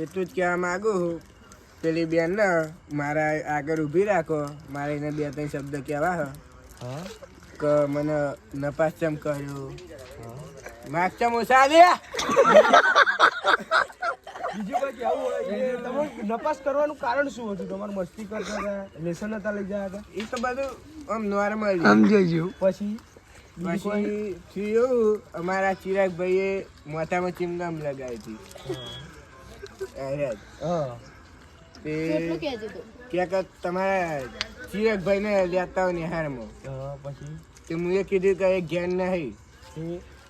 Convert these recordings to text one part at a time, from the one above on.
એટલું જ કહેવા માંગુ છું પેલી બેન ને મારા આગળ ઊભી રાખો, મારે એને 2-3 શબ્દ કહેવા હ કે મને નપાસ ચમ કર્યું, માર્ક ચમ ઓછા દે. બીજું કઈ કેવું હોય તમે નપાસ કરવાનું કારણ શું હતું? તમારે મસ્તી કરતા હતા, લેસન નતા લઈ ગયા હતા? એ તો બધું આમ નોર્મલ. પછી થયું અમારા ચિરાગભાઈએ મોઢામાં ચિમગામ લગાવી હતી. તે ક્યાંક તમારા ચિરાગભાઈને લેતા હોય નિહારમાં. પછી તે હું એ કીધું કે એ જ્ઞાન નહીં,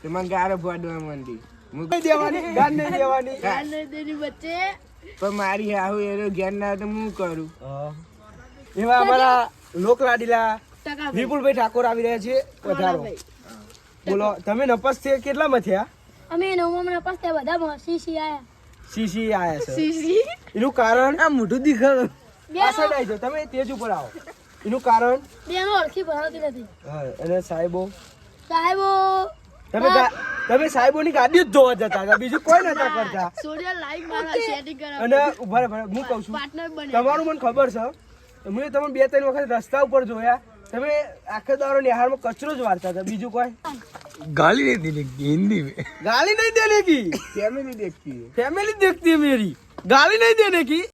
તે મને ગારો ફોડવા માંડી. પણ મારી આવું એનું જ્ઞાન ના તો હું કરું. એવા અમારા લોકલાડીલા વિપુલભાઈ ઠાકોર આવી રહ્યા છે. વધારો બોલો, તમે નપાસ થયા કેટલામાં થયા? અમે 9માં નપાસ થયા, બધા સીસી આયા. સીસી આયા છે. સીસી એનું કારણ આ મોઢું દેખાડો. આ સાઈડ આવી જાઓ, તમે તેજ ઉપર આવો. એનું કારણ બેનો ઓળખી ભણાવતી નથી. અને સાહેબો સાહેબો તમે સાહેબોની ગાડી જ ધોવા જતા હતા, બીજું કોઈ નતા કરતા. સોડિયા લાઈક મારા સેટિંગ કરાવ અને ઉભા રહો, હું કહું છું પાર્ટનર બને. તમારું મને ખબર છે, મેં તમને 2-3 વખત રસ્તા ઉપર જોયા, તમે આખો દારો નિહાળમાં કચરો જ વાળતા હતા, બીજું કોઈ गाली नहीं देने की हिंदी में गाली नहीं देने की, ફેમિલી દેખતી फैमिली देखती है मेरी, गाली नहीं देने की.